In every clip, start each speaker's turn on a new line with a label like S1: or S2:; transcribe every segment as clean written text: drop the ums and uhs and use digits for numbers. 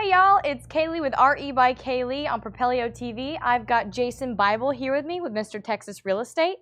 S1: Hey y'all, it's Kaylee with RE by Kaylee on Propelio TV. I've got Jason Bible here with me with Mr. Texas Real Estate.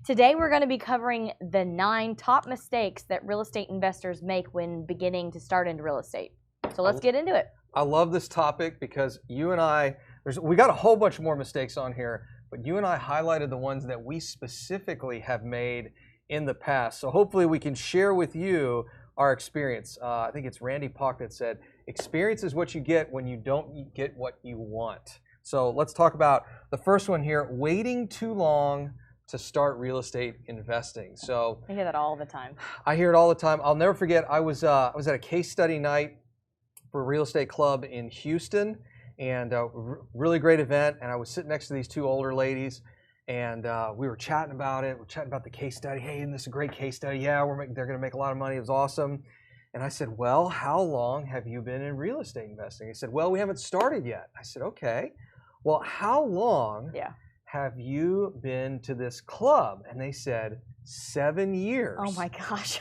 S1: Today we're going to be covering the 9 top mistakes that real estate investors make when beginning to start into real estate. So let's get into it.
S2: I love this topic because you and I, we got a whole bunch more mistakes on here, but you and I highlighted the ones that we specifically have made in the past. So hopefully we can share with you our experience. I think it's Randy Pock that said, experience is what you get when you don't get what you want. So let's talk about the first one here, waiting too long to start real estate investing. So
S1: I hear that all the time.
S2: I hear it all the time. I'll never forget, I was at a case study night for a real estate club in Houston, and really great event, and I was sitting next to these 2 older ladies, and we were chatting about it. We're chatting about the case study. Hey, isn't this a great case study? Yeah, they're going to make a lot of money. It was awesome. And I said, well, how long have you been in real estate investing? He said, well, we haven't started yet. I said, okay. Well, how long have you been to this club? And they said, 7 years.
S1: Oh my gosh.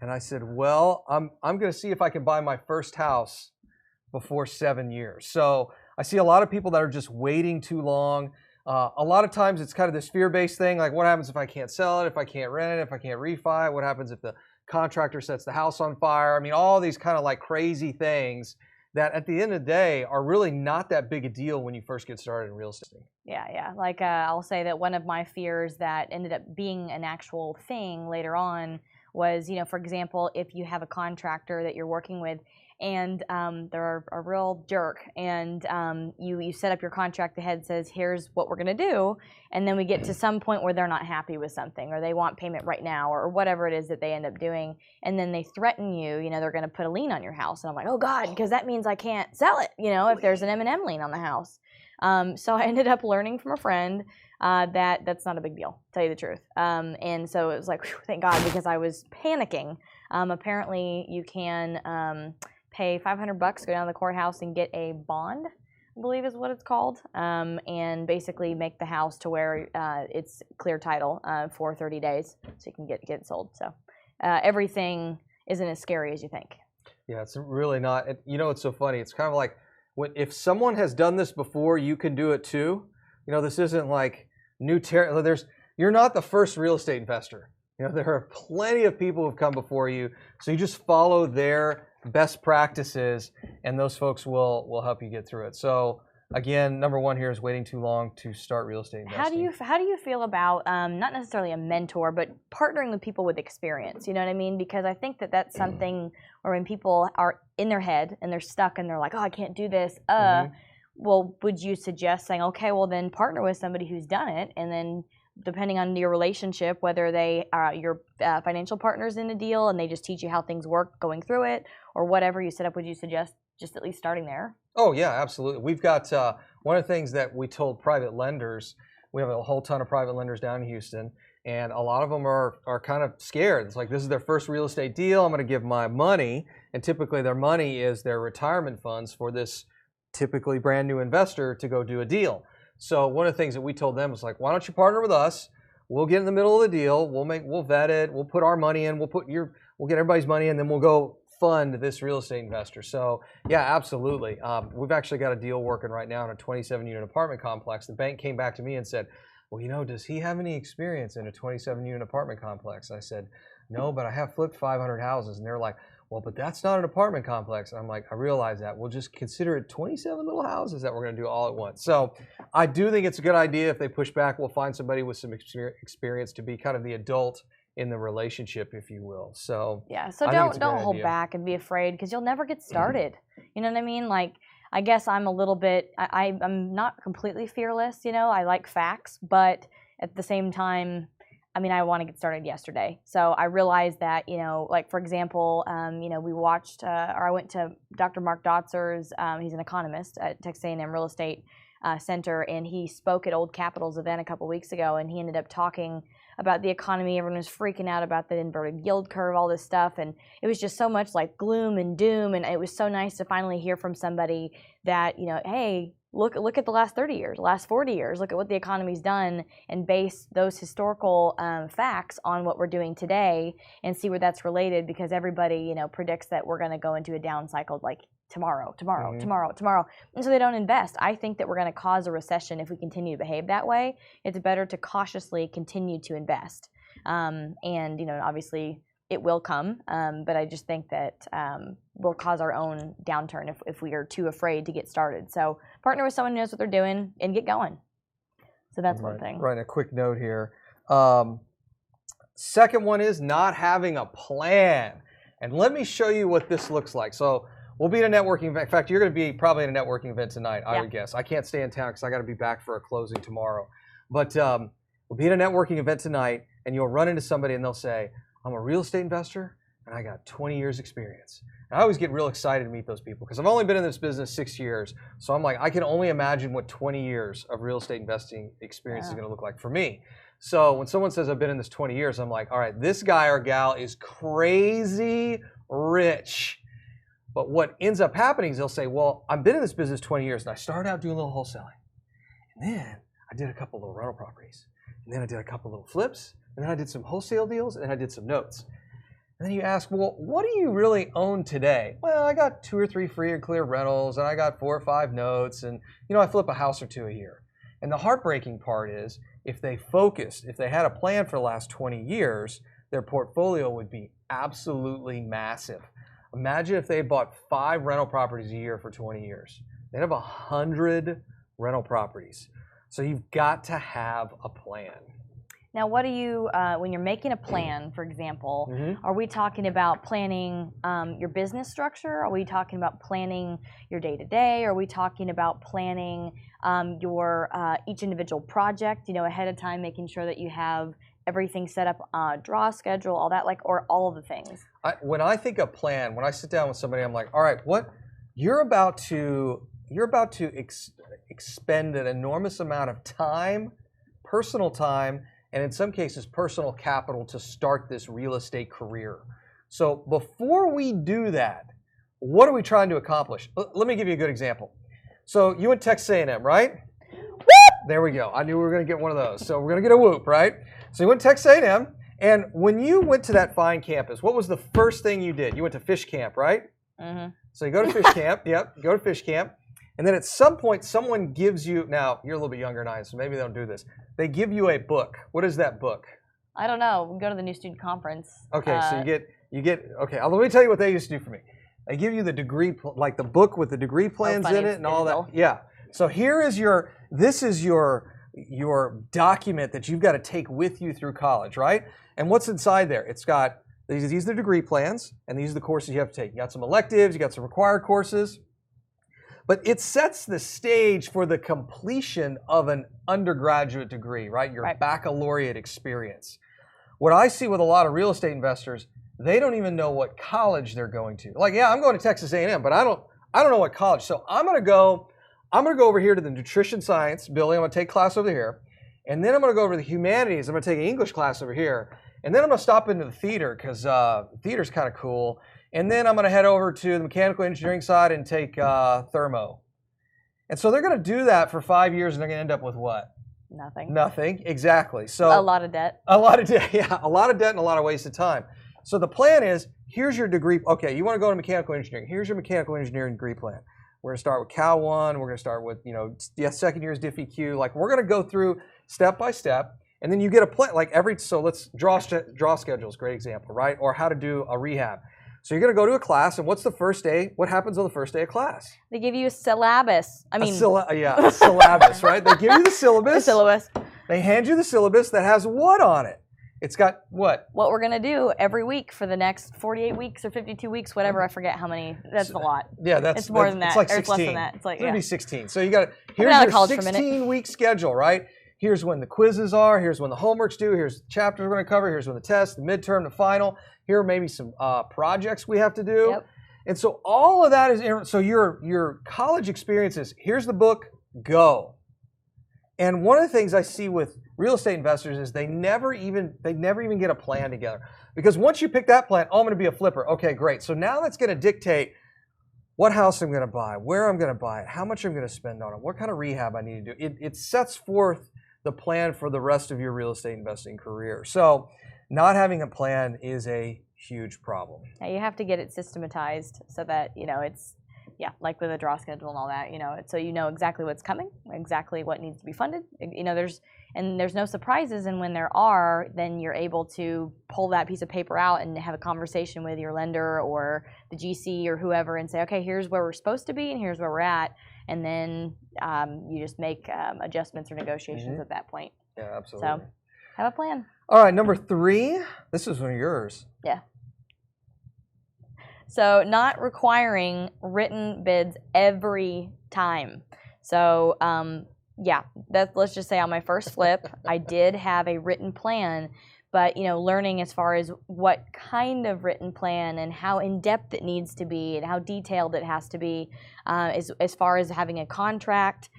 S2: And I said, well, I'm going to see if I can buy my first house before 7 years. So I see a lot of people that are just waiting too long. A lot of times it's kind of this fear-based thing, like what happens if I can't sell it, if I can't rent it, if I can't refi, what happens if the contractor sets the house on fire? I mean, all these kind of like crazy things that at the end of the day are really not that big a deal when you first get started in real estate.
S1: Yeah. Like I'll say that one of my fears that ended up being an actual thing later on was, for example, if you have a contractor that you're working with and they're a real jerk, and you set up your contract ahead, says here's what we're going to do, and then we get to some point where they're not happy with something, or they want payment right now, or whatever it is that they end up doing, and then they threaten you, they're going to put a lien on your house, and I'm like, oh God, because that means I can't sell it, if there's an M&M lien on the house. So I ended up learning from a friend that's not a big deal, to tell you the truth. And so it was like, whew, thank God, because I was panicking. Apparently you can pay $500, go down to the courthouse and get a bond, I believe is what it's called, and basically make the house to where it's clear title for 30 days so you can get it sold. So everything isn't as scary as you think.
S2: Yeah, it's really not. It's so funny. It's kind of like if someone has done this before, you can do it too. This isn't like new territory. You're not the first real estate investor. There are plenty of people who've come before you, so you just follow their best practices, and those folks will help you get through it. So again, number one here is waiting too long to start real estate investing.
S1: How do you feel about not necessarily a mentor, but partnering with people with experience? You know what I mean? Because I think that that's something where when people are in their head and they're stuck and they're like, oh, I can't do this. Well, would you suggest saying, okay, well then partner with somebody who's done it, and then depending on your relationship, whether they are your financial partners in the deal and they just teach you how things work going through it, or whatever you set up, would you suggest just at least starting there?
S2: Oh yeah, absolutely. We've got one of the things that we told private lenders. We have a whole ton of private lenders down in Houston, and a lot of them are kind of scared. It's like, this is their first real estate deal. I'm going to give my money, and typically their money is their retirement funds for this typically brand new investor to go do a deal. So one of the things that we told them was like, why don't you partner with us? We'll get in the middle of the deal. We'll vet it. We'll put our money in. We'll get everybody's money in, then we'll go fund this real estate investor. So yeah, absolutely. We've actually got a deal working right now in a 27-unit apartment complex. The bank came back to me and said, well, does he have any experience in a 27-unit apartment complex? I said, no, but I have flipped 500 houses. And they're like, well, but that's not an apartment complex. And I'm like, I realize that. We'll just consider it 27 little houses that we're going to do all at once. So I do think it's a good idea. If they push back, we'll find somebody with some experience to be kind of the adult in the relationship, if you will. So
S1: yeah, so don't hold back and be afraid, because you'll never get started. You know what I mean? Like, I guess I'm a little bit, I'm not completely fearless, I like facts, but at the same time, I want to get started yesterday. So I realized that, like for example, we watched, or I went to Dr. Mark Dotzer's, he's an economist at Texas A&M Real Estate Center, and he spoke at Old Capital's event a couple weeks ago, and he ended up talking about the economy. Everyone was freaking out about the inverted yield curve, all this stuff, and it was just so much like gloom and doom, and it was so nice to finally hear from somebody that, hey, look at the last 30 years, the last 40 years, look at what the economy's done, and base those historical facts on what we're doing today and see where that's related, because everybody, predicts that we're going to go into a down cycle like tomorrow. And so they don't invest. I think that we're going to cause a recession if we continue to behave that way. It's better to cautiously continue to invest. And, obviously it will come, but I just think that we'll cause our own downturn if we are too afraid to get started. So partner with someone who knows what they're doing and get going. So that's one thing.
S2: Right, a quick note here. Second one is not having a plan. And let me show you what this looks like. So we'll be at a networking event. In fact, you're going to be probably at a networking event tonight, I would guess. I can't stay in town because I got to be back for a closing tomorrow. But we'll be at a networking event tonight, and you'll run into somebody, and they'll say, I'm a real estate investor, and I got 20 years experience. And I always get real excited to meet those people because I've only been in this business 6 years. So I'm like, I can only imagine what 20 years of real estate investing experience is going to look like for me. So when someone says I've been in this 20 years, I'm like, all right, this guy or gal is crazy rich. But what ends up happening is they'll say, well, I've been in this business 20 years, and I started out doing a little wholesaling. And then I did a couple little rental properties. And then I did a couple little flips. And then I did some wholesale deals, and then I did some notes. And then you ask, well, what do you really own today? Well, I got 2 or 3 free and clear rentals, and I got 4 or 5 notes, and I flip a house or 2 a year. And the heartbreaking part is, if they focused, if they had a plan for the last 20 years, their portfolio would be absolutely massive. Imagine if they bought 5 rental properties a year for 20 years. They'd have 100 rental properties. So you've got to have a plan.
S1: Now, what do you, when you're making a plan, for example, are we talking about planning your business structure? Are we talking about planning your day-to-day? Are we talking about planning your each individual project, ahead of time, making sure that you have everything set up, draw schedule, all that, or all of the things?
S2: When I think of plan, when I sit down with somebody, I'm like, all right, what you're about to expend an enormous amount of time, personal time, and in some cases, personal capital to start this real estate career. So before we do that, what are we trying to accomplish? Let me give you a good example. So you went to Texas A&M, right? Whoop! There we go. I knew we were going to get one of those. So we're going to get a whoop, right? So you went to Texas A&M, and when you went to that fine campus, what was the first thing you did? You went to fish camp, right? So you go to fish camp. Yep, go to fish camp. And then at some point, someone gives you, now you're a little bit younger than I am, so maybe they don't do this. They give you a book. What is that book?
S1: I don't know. We go to the new student conference.
S2: Okay, so you get, okay, let me tell you what they used to do for me. They give you the degree, like the book with the degree plans in it and all that. Yeah. So here is this is your document that you've got to take with you through college, right? And what's inside there? It's got, these are the degree plans, and these are the courses you have to take. You got some electives, you got some required courses. But it sets the stage for the completion of an undergraduate degree, right? Your baccalaureate experience. What I see with a lot of real estate investors, they don't even know what college they're going to. Like, yeah, I'm going to Texas A&M, but I don't know what college. So I'm going to go over here to the nutrition science building. I'm going to take class over here. And then I'm going to go over to the humanities. I'm going to take an English class over here. And then I'm going to stop into the theater because theater's kind of cool. And then I'm going to head over to the mechanical engineering side and take thermo. And so they're going to do that for 5 years, and they're going to end up with what?
S1: Nothing.
S2: Nothing, exactly. So
S1: a lot of debt.
S2: A lot of debt, yeah. A lot of debt and a lot of wasted time. So the plan is, here's your degree. Okay, you want to go to mechanical engineering. Here's your mechanical engineering degree plan. We're going to start with Cal 1. We're going to start with, second year's DiffEQ. Like, we're going to go through step by step. And then you get a plan, so let's draw schedules, great example, right? Or how to do a rehab. So you're going to go to a class, and what's the first day? What happens on the first day of class?
S1: They give you a syllabus.
S2: A syllabus, right? They give you the syllabus.
S1: The syllabus.
S2: They hand you the syllabus that has what on it? It's got what?
S1: What we're going to do every week for the next 48 weeks or 52 weeks, whatever. I forget how many. That's a lot.
S2: Yeah,
S1: it's more than that.
S2: It's like 16.
S1: Or it's less than that. It's like,
S2: it's going to be 16. So you got here's your 16-week schedule, right? Here's when the quizzes are. Here's when the homework's due. Here's the chapters we're going to cover. Here's when the test, the midterm, the final. Here are maybe some projects we have to do.
S1: Yep.
S2: And so all of that is, so your college experiences, here's the book, go. And one of the things I see with real estate investors is they never even get a plan together. Because once you pick that plan, oh, I'm going to be a flipper. Okay, great. So now that's going to dictate what house I'm going to buy, where I'm going to buy it, how much I'm going to spend on it, what kind of rehab I need to do. It sets forth the plan for the rest of your real estate investing career. So not having a plan is a huge problem.
S1: Yeah, you have to get it systematized so that, it's Yeah, like with a draw schedule and all that, so you know exactly what's coming, exactly what needs to be funded. There's no surprises, and when there are, then you're able to pull that piece of paper out and have a conversation with your lender or the GC or whoever and say, okay, here's where we're supposed to be and here's where we're at, and then you just make adjustments or negotiations at that point.
S2: Yeah, absolutely.
S1: So have a plan.
S2: All right, number 3. This is one of yours.
S1: Yeah. So not requiring written bids every time. So let's just say on my first flip, I did have a written plan, but learning as far as what kind of written plan and how in depth it needs to be and how detailed it has to be, as far as having a contract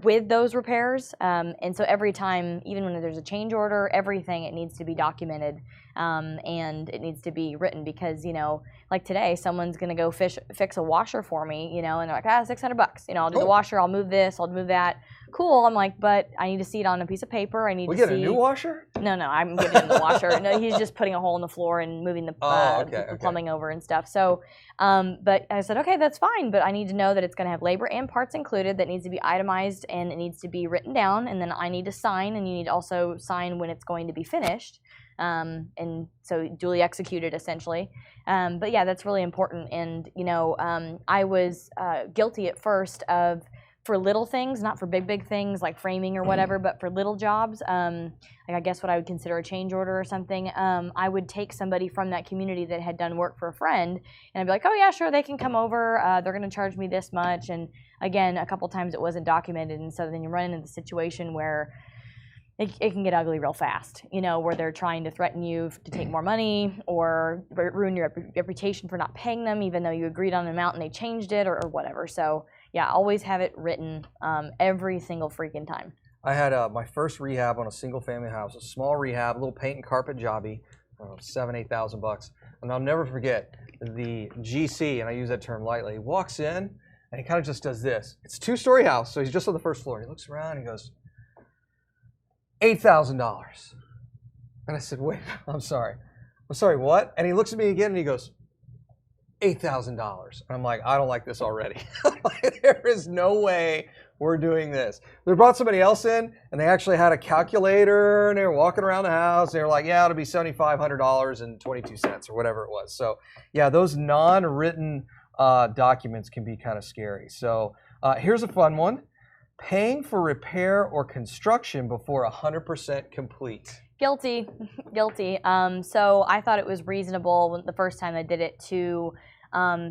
S1: with those repairs. And so every time, even when there's a change order, everything, it needs to be documented. And it needs to be written because, like today, someone's going to go fix a washer for me, and they're like, $600. I'll do the washer, I'll move this, I'll move that. Cool. I'm like, but I need to see it on a piece of paper. I need to see. We
S2: get a new washer?
S1: No, I'm getting him the washer. No, he's just putting a hole in the floor and moving the plumbing over and stuff. So, but I said, okay, that's fine, but I need to know that it's going to have labor and parts included. That needs to be itemized and it needs to be written down. And then I need to sign, and you need to also sign when it's going to be finished. And so duly executed essentially. But yeah, that's really important. And, I was guilty at first of, for little things, not for big things like framing or whatever, but for little jobs, like I guess what I would consider a change order or something, I would take somebody from that community that had done work for a friend, and I'd be like, oh yeah, sure, they can come over, they're going to charge me this much. And again, a couple times it wasn't documented, and so then you run into the situation where it can get ugly real fast, where they're trying to threaten you to take more money or ruin your reputation for not paying them, even though you agreed on an amount and they changed it or whatever. So yeah, always have it written every single freaking time.
S2: I had my first rehab on a single family house, a small rehab, a little paint and carpet jobby, $7,000-8,000. And I'll never forget the GC, and I use that term lightly, walks in and he kind of just does this. It's a 2-story house, so he's just on the first floor. He looks around and he goes, $8,000. And I said, wait, I'm sorry, what? And he looks at me again and he goes, $8,000. And I'm like, I don't like this already. There is no way we're doing this. They brought somebody else in and they actually had a calculator and they were walking around the house. And they were like, yeah, it'll be $7,500.22 or whatever it was. So yeah, those non-written documents can be kind of scary. So here's a fun one. Paying for repair or construction before 100% complete.
S1: Guilty. So I thought it was reasonable the first time I did it to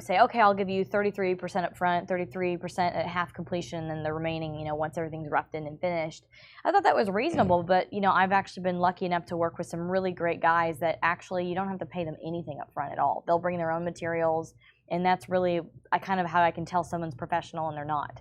S1: say, okay, I'll give you 33% up front, 33% at half completion, and the remaining, once everything's roughed in and finished. I thought that was reasonable, but, I've actually been lucky enough to work with some really great guys that actually you don't have to pay them anything up front at all. They'll bring their own materials, and that's really kind of how I can tell someone's professional and they're not.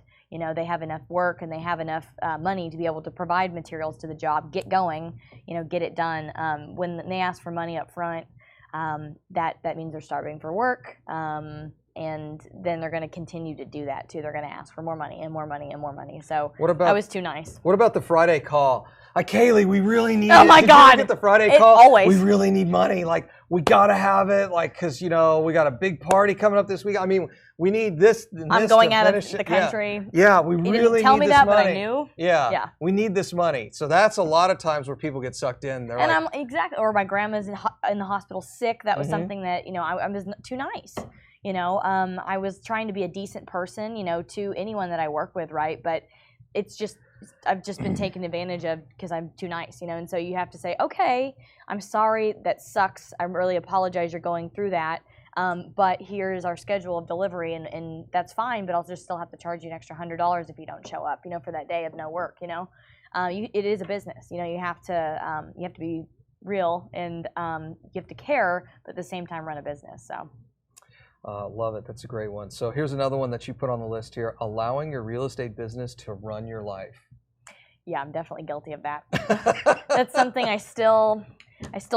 S1: They have enough work and they have enough money to be able to provide materials to the job, get going, get it done. When they ask for money up front, that means they're starving for work, and then they're going to continue to do that too. They're going to ask for more money and more money and more money. So I was too nice.
S2: What about the Friday call? Kaylee, we really need.
S1: Oh my God!
S2: Did you get the Friday call?
S1: Always.
S2: We really need money. We gotta have it. Because we got a big party coming up this week. I mean, we need this.
S1: I'm going out of the country.
S2: Yeah, we really need this money.
S1: You didn't tell me that, but I knew.
S2: Yeah, we need this money. So that's a lot of times where people get sucked in. They're
S1: I'm exactly. Or my grandma's in the hospital sick. That was something that I was too nice. I was trying to be a decent person, to anyone that I work with, right? But it's just. I've just been taken advantage of because I'm too nice, and so you have to say, okay, I'm sorry, that sucks. I really apologize you're going through that, but here's our schedule of delivery, and that's fine, but I'll just still have to charge you an extra $100 if you don't show up, for that day of no work, it is a business, you have to be real, and you have to care, but at the same time run a business, so.
S2: Love it. That's a great one. So here's another one that you put on the list here, allowing your real estate business to run your life.
S1: Yeah, I'm definitely guilty of that. That's something I still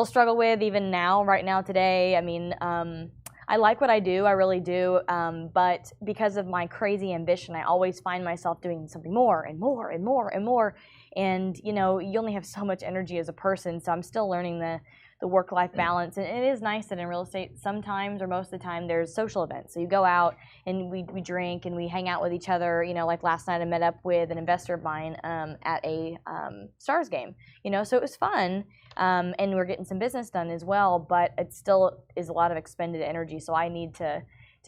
S1: struggle with even now, right now, today. I mean, I like what I do, I really do, but because of my crazy ambition, I always find myself doing something more and more and more and more, and you only have so much energy as a person, so I'm still learning the the work-life balance. And it is nice that in real estate, sometimes or most of the time, there's social events. So you go out and we drink and we hang out with each other. You know, like last night I met up with an investor of mine at a Stars game. You know, so it was fun. And we're getting some business done as well, but it still is a lot of expended energy. So I need to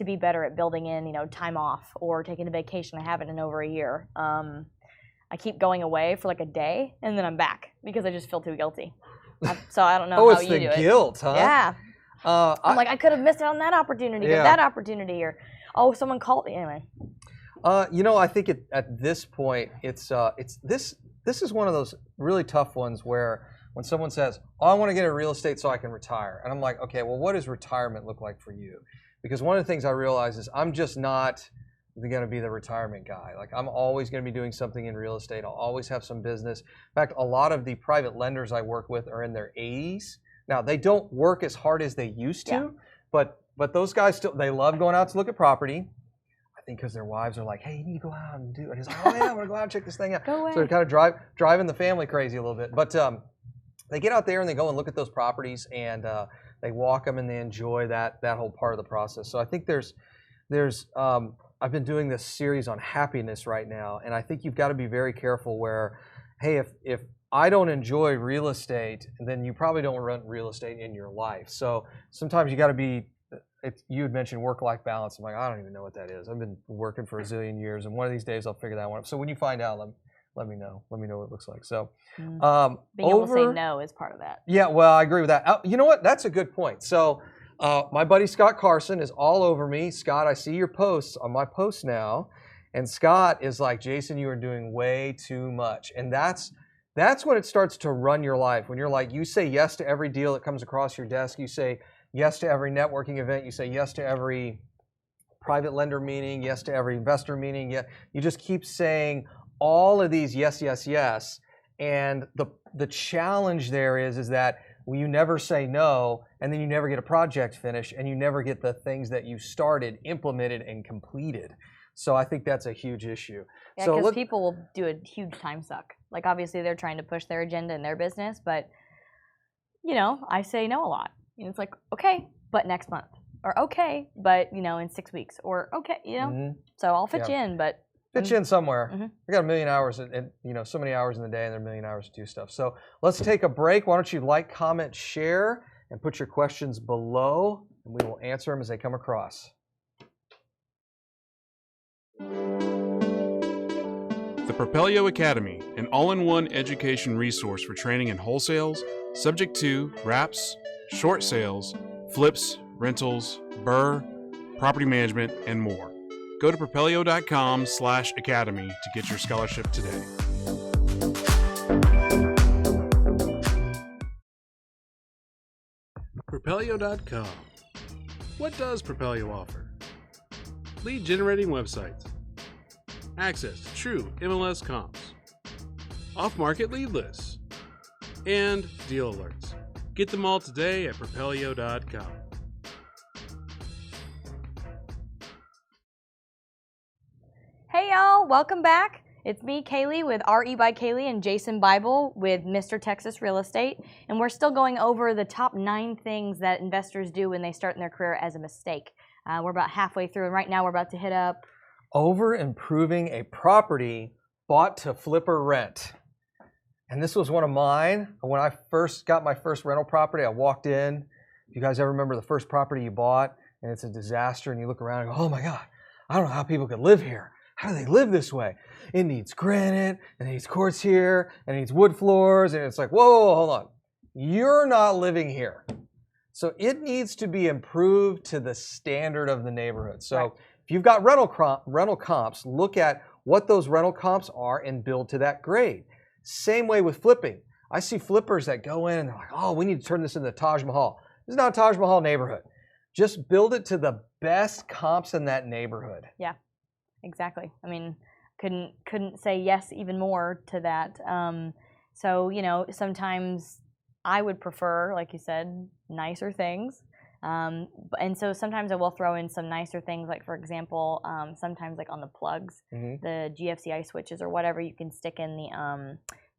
S1: be better at building in, you know, time off or taking a vacation. I haven't in over a year. I keep going away for like a day and then I'm back because I just feel too guilty. So I don't know how you do it.
S2: Oh, it's the guilt, huh?
S1: Yeah. I'm like, I could have missed out on that opportunity or that opportunity, or someone called me anyway.
S2: You know, I think at this point, it's this is one of those really tough ones where when someone says, "Oh, I want to get into real estate so I can retire," and I'm like, "Okay, well, what does retirement look like for you?" Because one of the things I realize is I'm just not going to be the retirement guy. Like, I'm always going to be doing something in real estate. I'll always have some business. In fact, a lot of the private lenders I work with are in their 80s. Now, they don't work as hard as they used to, but those guys still, they love going out to look at property. I think because their wives are like, "Hey, you need to go out and do it." And he's like, "Oh yeah, I want to go out and check this thing out."
S1: Go away.
S2: So they're kind of driving the family crazy a little bit. But they get out there and they go and look at those properties and they walk them and they enjoy that whole part of the process. So I think there's I've been doing this series on happiness right now, and I think you've got to be very careful where, hey, if I don't enjoy real estate, then you probably don't run real estate in your life. So sometimes you got to be, you had mentioned work-life balance. I'm like, I don't even know what that is. I've been working for a zillion years, and one of these days I'll figure that one out. So when you find out, let me know. Let me know what it looks like. So
S1: being able to say no is part of that.
S2: Yeah, well, I agree with that. You know what? That's a good point. So my buddy Scott Carson is all over me. Scott, I see your posts on my post now, and Scott is like, "Jason, you are doing way too much." And that's when it starts to run your life. When you're like, you say yes to every deal that comes across your desk. You say yes to every networking event. You say yes to every private lender meeting, yes to every investor meeting. Yeah, you just keep saying all of these yes, yes, yes. And the challenge there is that you never say no, and then you never get a project finished, and you never get the things that you started implemented and completed. So I think that's a huge issue.
S1: Yeah, because people will do a huge time suck. Like, obviously they're trying to push their agenda in their business, but you know, I say no a lot. And it's like, okay, but next month, or okay, but you know, in 6 weeks, or okay, you know. So I'll fit you in, but
S2: fit you in somewhere. I got a million hours, and you know, so many hours in the day, and there are a million hours to do stuff. So let's take a break. Why don't you like, comment, share, and put your questions below, and we will answer them as they come across.
S3: The Propelio Academy, an all-in-one education resource for training in wholesales, subject to wraps, short sales, flips, rentals, BRRRR, property management, and more. Go to propelio.com/academy to get your scholarship today. Propelio.com. What does Propelio offer? Lead generating websites, access to true MLS comps, off-market lead lists, and deal alerts. Get them all today at propelio.com.
S1: Hey y'all, welcome back. It's me, Kaylee, with RE by Kaylee, and Jason Bible with Mr. Texas Real Estate. And we're still going over the top 9 things that investors do when they start in their career as a mistake. We're about halfway through, and right now we're about to hit up
S2: over improving a property bought to flip or rent. And this was one of mine. When I first got my first rental property, I walked in. If you guys ever remember the first property you bought, and it's a disaster, and you look around and go, "Oh my God, I don't know how people could live here. How do they live this way? It needs granite, and it needs quartz here, and it needs wood floors." And it's like, whoa, hold on. You're not living here. So it needs to be improved to the standard of the neighborhood. So if you've got rental comps, look at what those rental comps are and build to that grade. Same way with flipping. I see flippers that go in and they're like, "Oh, we need to turn this into the Taj Mahal." This is not a Taj Mahal neighborhood. Just build it to the best comps in that neighborhood.
S1: Yeah, exactly. I mean, couldn't say yes even more to that. So, you know, sometimes I would prefer, like you said, nicer things. And so sometimes I will throw in some nicer things, like for example, sometimes like on the plugs, the GFCI switches or whatever, you can stick in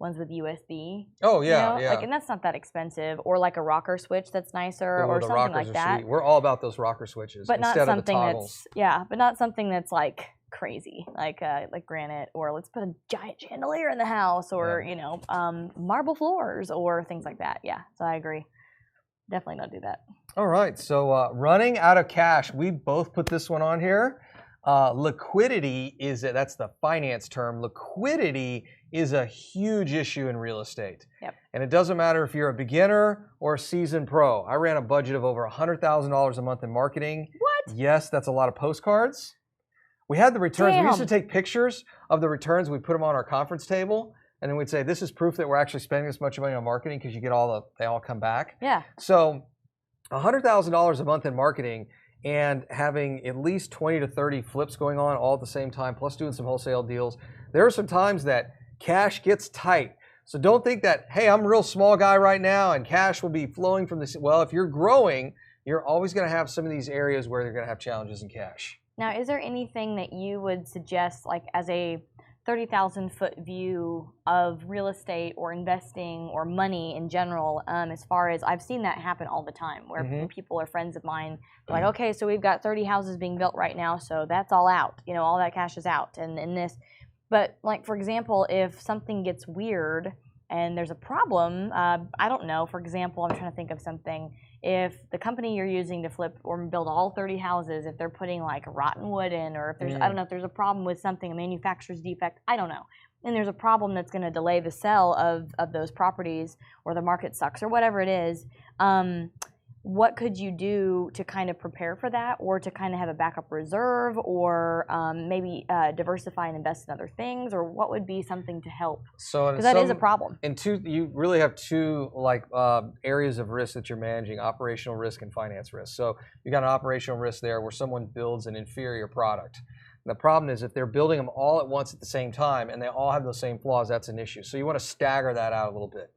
S1: ones with USB.
S2: Oh yeah, yeah.
S1: Like, and that's not that expensive, or like a rocker switch that's nicer, or
S2: the
S1: something
S2: rockers
S1: like
S2: are
S1: that.
S2: sweet. We're all about those rocker switches
S1: But not
S2: instead of the
S1: something
S2: toggles.
S1: but not something that's like crazy, like granite, or let's put a giant chandelier in the house, or marble floors, or things like that. Yeah, so I agree. Definitely don't do that.
S2: All right, so running out of cash. We both put this one on here. Liquidity that's the finance term. Liquidity is a huge issue in real estate.
S1: Yep.
S2: And it doesn't matter if you're a beginner or a seasoned pro. I ran a budget of over $100,000 a month in marketing.
S1: What?
S2: Yes, that's a lot of postcards. We had the returns.
S1: Damn.
S2: We used to take pictures of the returns. We put them on our conference table, and then we'd say, this is proof that we're actually spending this much money on marketing, because you get they all come back.
S1: Yeah.
S2: So $100,000 a month in marketing, and having at least 20 to 30 flips going on all at the same time, plus doing some wholesale deals. There are some times that cash gets tight. So don't think that, hey, I'm a real small guy right now and cash will be flowing from this. Well, if you're growing, you're always going to have some of these areas where they're going to have challenges in cash.
S1: Now, is there anything that you would suggest, like as a 30,000-foot view of real estate or investing or money in general, as far as I've seen that happen all the time, where people are friends of mine, like, okay, so we've got 30 houses being built right now, so that's all out. All that cash is out. And in this, but like, for example, if something gets weird and there's a problem, I don't know, for example, I'm trying to think of something. If the company you're using to flip or build all 30 houses, if they're putting like rotten wood in, or if there's, I don't know, if there's a problem with something, a manufacturer's defect, I don't know. And there's a problem that's going to delay the sale of those properties, or the market sucks, or whatever it is. What could you do to kind of prepare for that, or to kind of have a backup reserve, or maybe diversify and invest in other things, or what would be something to help?
S2: So
S1: because that is a problem.
S2: And you really have two areas of risk that you're managing: operational risk and finance risk. So you got an operational risk there where someone builds an inferior product. And the problem is if they're building them all at once at the same time and they all have the same flaws, that's an issue. So you want to stagger that out a little bit.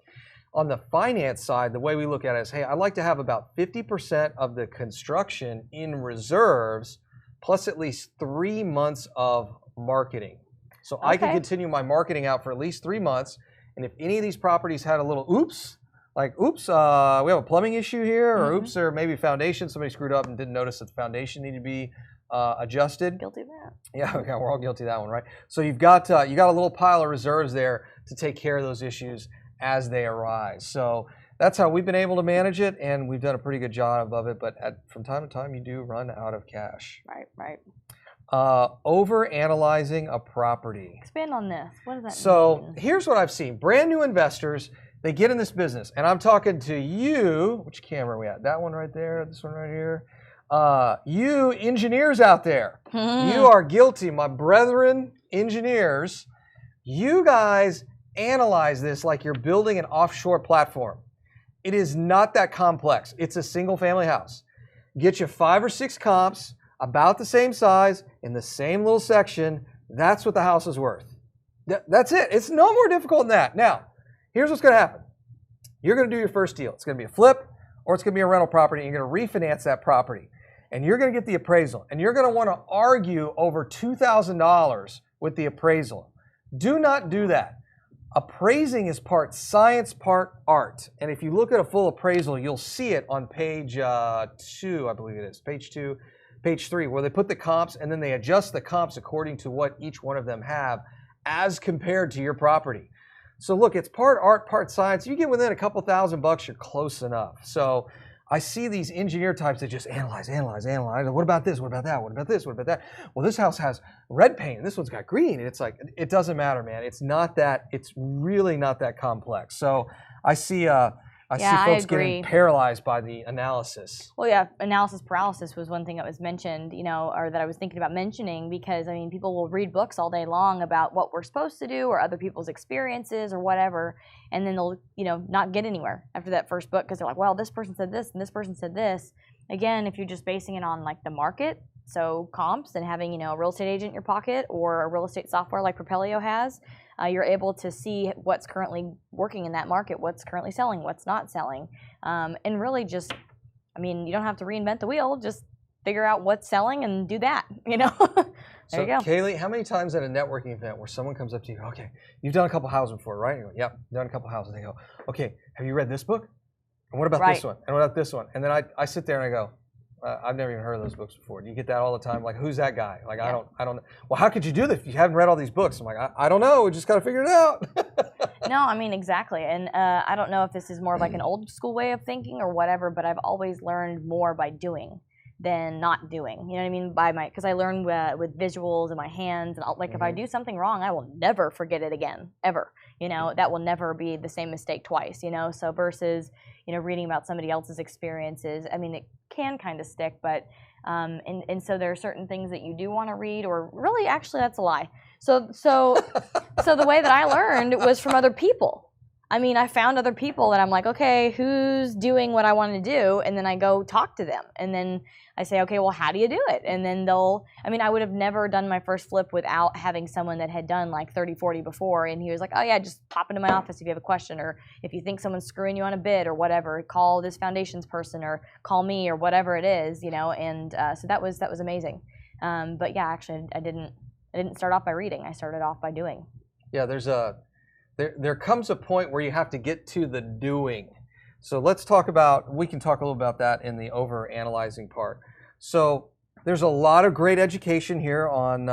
S2: On the finance side, the way we look at it is, hey, I like to have about 50% of the construction in reserves, plus at least 3 months of marketing. So I can continue my marketing out for at least 3 months. And if any of these properties had a little oops, like, oops, we have a plumbing issue here, or oops, or maybe foundation, somebody screwed up and didn't notice that the foundation needed to be adjusted.
S1: Guilty of that.
S2: Yeah, okay, we're all guilty of that one, right? So you got a little pile of reserves there to take care of those issues as they arise. So that's how we've been able to manage it, and we've done a pretty good job of it. But from time to time, you do run out of cash.
S1: Right.
S2: Over analyzing a property.
S1: Expand on this. What does that mean?
S2: So here's what I've seen: brand new investors, they get in this business, and I'm talking to you. Which camera are we at? That one right there. This one right here. You engineers out there, you are guilty, my brethren engineers. You guys analyze this like you're building an offshore platform. It is not that complex. It's a single family house. Get you 5 or 6 comps about the same size in the same little section. That's what the house is worth. That's it. It's no more difficult than that. Now, here's what's going to happen. You're going to do your first deal. It's going to be a flip, or it's going to be a rental property, and you're going to refinance that property. And you're going to get the appraisal, and you're going to want to argue over $2,000 with the appraisal. Do not do that. Appraising is part science, part art. And if you look at a full appraisal, you'll see it on page 2, I believe it is, page 2, page 3, where they put the comps and then they adjust the comps according to what each one of them have as compared to your property. So look, it's part art, part science. You get within a couple $1,000, you're close enough. So I see these engineer types that just analyze. What about this? What about that? What about this? What about that? Well, this house has red paint, and this one's got green. And it's like, it doesn't matter, man. It's really not that complex. So I see folks getting paralyzed by the analysis.
S1: Well, yeah, analysis paralysis was one thing that was mentioned, or that I was thinking about mentioning, because, people will read books all day long about what we're supposed to do or other people's experiences or whatever, and then they'll, not get anywhere after that first book because they're like, well, this person said this and this person said this. Again, if you're just basing it on like the market, so comps, and having, a real estate agent in your pocket or a real estate software like Propelio has, you're able to see what's currently working in that market, what's currently selling, what's not selling. And really just, you don't have to reinvent the wheel, just figure out what's selling and do that, There you go.
S2: Kaylee, how many times at a networking event where someone comes up to you, okay, you've done a couple houses before, right? You go, yep, done a couple houses. They go, okay, have you read this book? And what about this one? And what about this one? And then I sit there and I go, I've never even heard of those books before. Do you get that all the time? Like, who's that guy? Like, I don't know. Well, how could you do this if you haven't read all these books? I'm like, I don't know. We just got to figure it out.
S1: No, I mean, exactly. And I don't know if this is more of like an old school way of thinking or whatever, but I've always learned more by doing than not doing. You know what I mean? Because I learn with visuals in my hands. And if I do something wrong, I will never forget it again, ever. You know, that will never be the same mistake twice, you know? So versus, reading about somebody else's experiences, I mean, it can kind of stick, but, and so there are certain things that you do want to read, or really, actually, that's a lie. So the way that I learned was from other people. I mean, I found other people that I'm like, okay, who's doing what I want to do? And then I go talk to them. And then I say, okay, well, how do you do it? And then I would have never done my first flip without having someone that had done like 30, 40 before. And he was like, oh yeah, just pop into my office if you have a question, or if you think someone's screwing you on a bid or whatever, call this foundations person or call me or whatever it is, And so that was amazing. But yeah, actually, I didn't start off by reading. I started off by doing.
S2: Yeah, there comes a point where you have to get to the doing. So we can talk a little about that in the over-analyzing part. So there's a lot of great education here on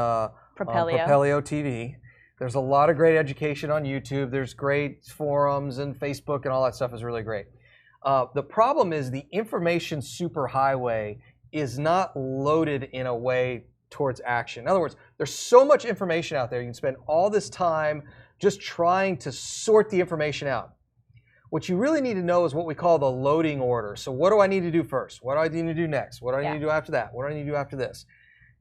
S2: Propelio TV. There's a lot of great education on YouTube. There's great forums and Facebook and all that stuff is really great. The problem is the information superhighway is not loaded in a way towards action. In other words, there's so much information out there. You can spend all this time just trying to sort the information out. What you really need to know is what we call the loading order. So what do I need to do first? What do I need to do next? What do I need to do after that? What do I need to do after this?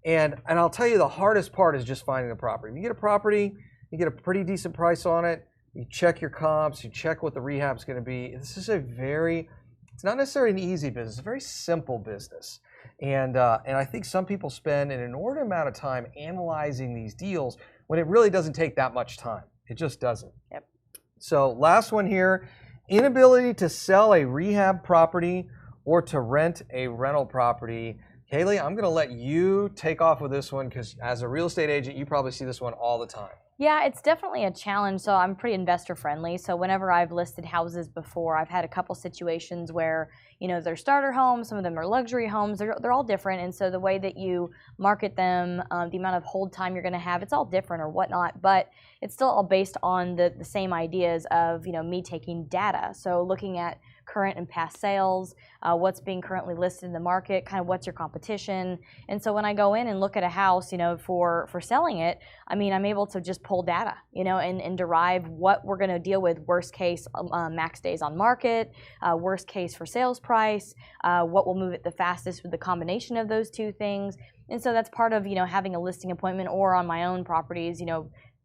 S2: And I'll tell you, the hardest part is just finding the property. If you get a property, you get a pretty decent price on it, you check your comps, you check what the rehab's going to be. This is it's not necessarily an easy business, it's a very simple business. And I think some people spend an inordinate amount of time analyzing these deals when it really doesn't take that much time. It just doesn't.
S1: Yep.
S2: So last one here, inability to sell a rehab property or to rent a rental property. Kaylee, I'm going to let you take off with this one because as a real estate agent, you probably see this one all the time.
S1: Yeah, it's definitely a challenge. So I'm pretty investor friendly. So whenever I've listed houses before, I've had a couple situations where, they're starter homes, some of them are luxury homes, they're all different. And so the way that you market them, the amount of hold time you're going to have, it's all different or whatnot, but it's still all based on the same ideas of, me taking data. So looking at current and past sales, what's being currently listed in the market, kind of what's your competition. And so when I go in and look at a house, for selling it, I'm able to just pull data, and derive what we're going to deal with. Worst case, max days on market, worst case for sales price, what will move it the fastest with the combination of those two things. And so that's part of, having a listing appointment, or on my own properties,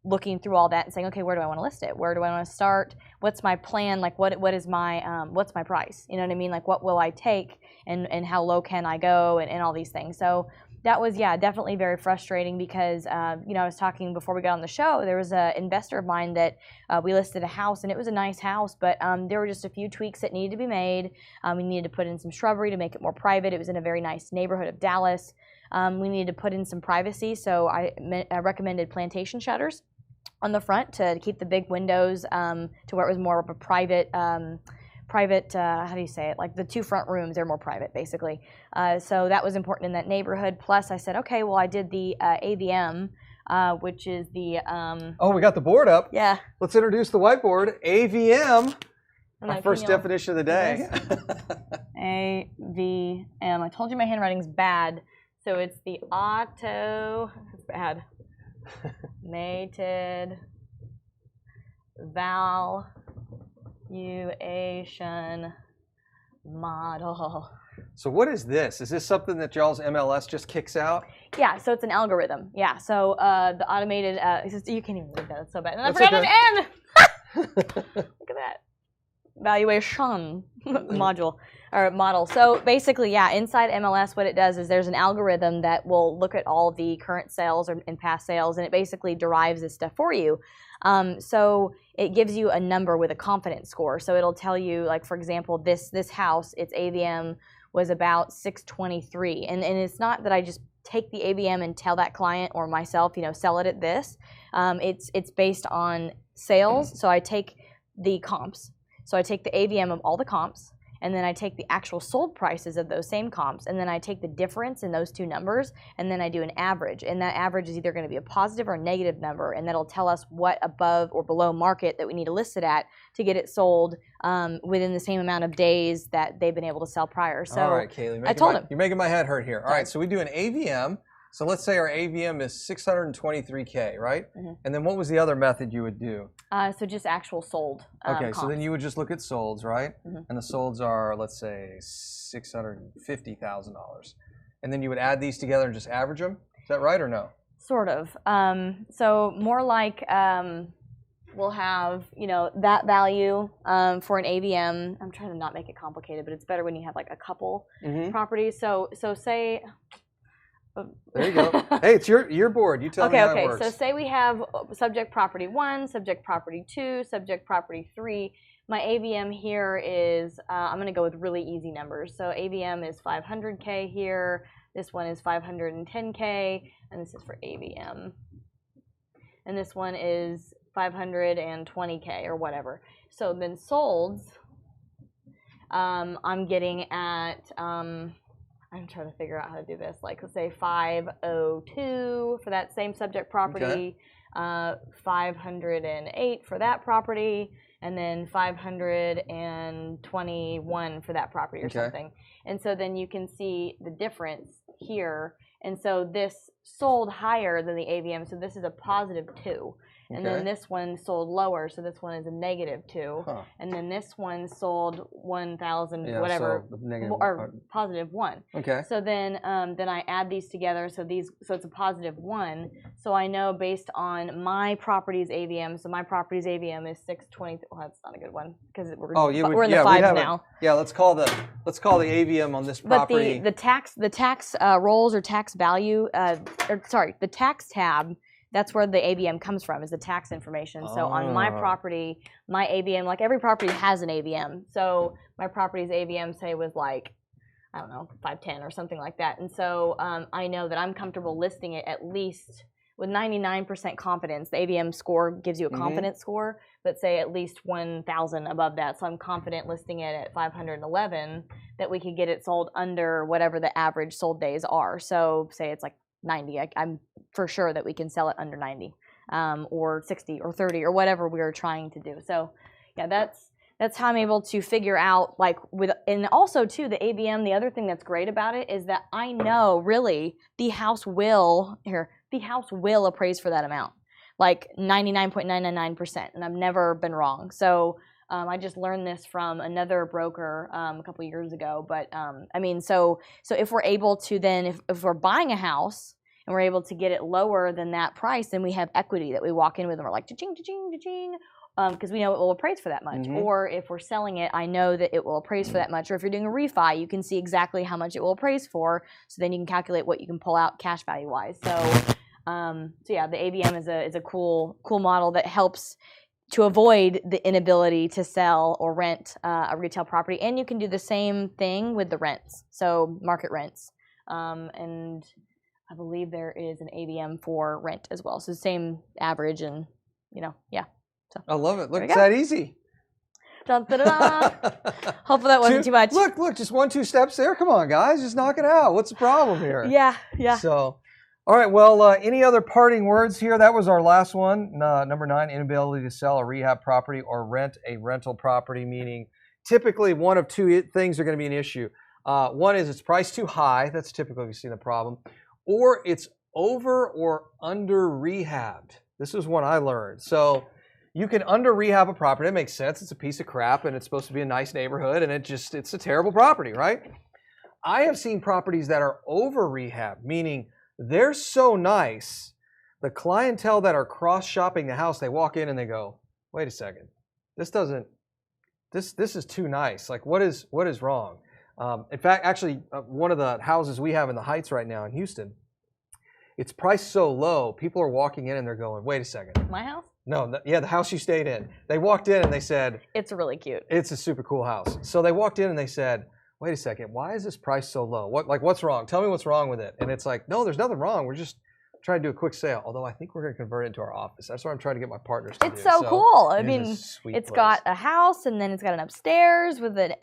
S1: looking through all that and saying, okay, where do I want to list it? Where do I want to start? What's my plan? Like, what is my, what's my price? You know what I mean? Like, what will I take, and how low can I go, and all these things. So that was, definitely very frustrating because, I was talking before we got on the show, there was an investor of mine that we listed a house, and it was a nice house, but there were just a few tweaks that needed to be made. We needed to put in some shrubbery to make it more private. It was in a very nice neighborhood of Dallas. We needed to put in some privacy, so I recommended plantation shutters on the front to keep the big windows to where it was more of a private, how do you say it? Like the two front rooms, they're more private, basically. So that was important in that neighborhood. Plus, I said, okay, well, I did the AVM, which is the...
S2: Oh, we got the board up.
S1: Yeah.
S2: Let's introduce the whiteboard. AVM, our first definition of the day.
S1: AVM. I told you my handwriting's bad, so it's the it's bad. Mated valuation model.
S2: So what is this? Is this something that y'all's MLS just kicks out?
S1: Yeah, so it's an algorithm. Yeah, so the automated, you can't even read that, it's so bad. And I forgot an N! Look at that. Valuation module. Or model. So basically, inside MLS, what it does is there's an algorithm that will look at all the current sales and past sales, and it basically derives this stuff for you. So it gives you a number with a confidence score. So it'll tell you, like, for example, this house, its AVM was about 623. And it's not that I just take the AVM and tell that client or myself, sell it at this. It's based on sales. So I take the comps. So I take the AVM of all the comps, and then I take the actual sold prices of those same comps, and then I take the difference in those two numbers, and then I do an average. And that average is either going to be a positive or a negative number, and that'll tell us what above or below market that we need to list it at to get it sold within the same amount of days that they've been able to sell prior. So
S2: all right, Kaylee,
S1: I told him.
S2: You're making my head hurt here. All right, so we do an AVM. So let's say our AVM is 623K, right? Mm-hmm. And then what was the other method you would do?
S1: So just actual sold.
S2: Okay,
S1: comps.
S2: so then you would just look at solds, right? Mm-hmm. And the solds are, let's say, $650,000. And then you would add these together and just average them? Is that right or no?
S1: Sort of. So more like we'll have, that value for an AVM. I'm trying to not make it complicated, but it's better when you have like a couple properties. So say...
S2: There you go. Hey, it's your board. You tell me how it works.
S1: So say we have subject property 1, subject property 2, subject property 3. My AVM here is, I'm going to go with really easy numbers. So AVM is 500K here. This one is 510K, and this is for AVM. And this one is 520K or whatever. So then solds, I'm getting at... I'm trying to figure out how to do this. Like, let's say 502 for that same subject property, 508 for that property, and then 521 for that property or something. And so then you can see the difference here. And so this sold higher than the AVM, so this is a positive 2. And then this one sold lower, so this one is a negative 2. And then this one sold 1,000, whatever, or positive 1.
S2: Okay.
S1: So then I add these together, so it's a positive 1. So I know based on my property's AVM. So my property's AVM is 620. Well, that's not a good one because we're in the 5s now.
S2: Let's call the AVM on this property.
S1: But the tax rolls or tax value, the tax tab. That's where the AVM comes from, is the tax information. So on my property, my AVM, like every property has an AVM. So my property's AVM, say, was like, I don't know, 510 or something like that. And so I know that I'm comfortable listing it at least with 99% confidence. The AVM score gives you a confidence score, but say at least 1,000 above that. So I'm confident listing it at 511 that we could get it sold under whatever the average sold days are. So say it's like 90. I'm for sure that we can sell it under 90 or 60 or 30 or whatever we are trying to do. So yeah, that's how I'm able to figure out, like, and also too, the AVM, the other thing that's great about it is that I know really the house will appraise for that amount, like 99.999%, and I've never been wrong. So I just learned this from another broker a couple of years ago. But I mean, so if we're able to then, if we're buying a house and we're able to get it lower than that price, then we have equity that we walk in with and we're like, cha-ching, cha-ching, cha-ching, because we know it will appraise for that much. Or if we're selling it, I know that it will appraise for that much. Or if you're doing a refi, you can see exactly how much it will appraise for, so then you can calculate what you can pull out cash value wise. So yeah, the AVM is a cool model that helps to avoid the inability to sell or rent a retail property. And you can do the same thing with the rents, so market rents. And I believe there is an AVM for rent as well. So the same average and, yeah. So
S2: I love it. Look, it's that easy.
S1: Dun, dun, dun, dun. Hopefully that wasn't too much.
S2: Look, just 1-2 steps there. Come on, guys. Just knock it out. What's the problem here?
S1: Yeah.
S2: So... all right, well, any other parting words here? That was our last one. Number 9, inability to sell a rehab property or rent a rental property, meaning typically one of two things are going to be an issue. One is it's priced too high. That's typically if you see the problem. Or it's over or under rehabbed. This is one I learned. So you can under rehab a property. That makes sense. It's a piece of crap and it's supposed to be a nice neighborhood and it's a terrible property, right? I have seen properties that are over rehab, meaning they're so nice, the clientele that are cross-shopping the house, they walk in and they go, wait a second, this is too nice. Like, what is wrong? In fact, actually, one of the houses we have in the Heights right now in Houston, it's priced so low, people are walking in and they're going, wait a second.
S1: My house?
S2: No, the house you stayed in. They walked in and they said,
S1: it's really cute.
S2: It's a super cool house. So they walked in and they said, wait a second, why is this price so low? What's wrong? Tell me what's wrong with it. And it's like, no, there's nothing wrong. We're just trying to do a quick sale. Although I think we're going to convert it into our office. That's what I'm trying to get my partners to do.
S1: It's so cool. I mean,
S2: it's
S1: got a house, and then it's got an upstairs with an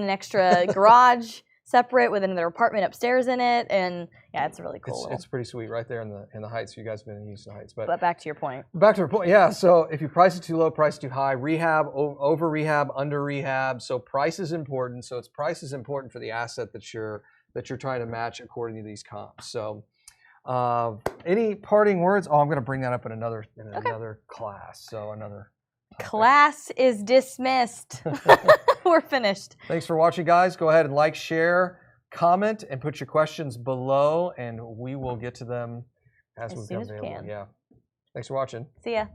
S1: extra garage separate with another apartment upstairs in it, and yeah, it's really cool.
S2: It's pretty sweet right there in the Heights. You guys have been in Houston Heights, but
S1: back to your point.
S2: Back to your point, yeah. So if you price it too low, price it too high, rehab, over rehab, under rehab. So price is important. So price is important for the asset that you're trying to match according to these comps. So any parting words? Oh, I'm going to bring that up in another class. So another topic.
S1: Class is dismissed. We're finished.
S2: Thanks for watching, guys. Go ahead and like, share, comment, and put your questions below, and we will get to them as we become available. Yeah. Thanks for watching.
S1: See ya.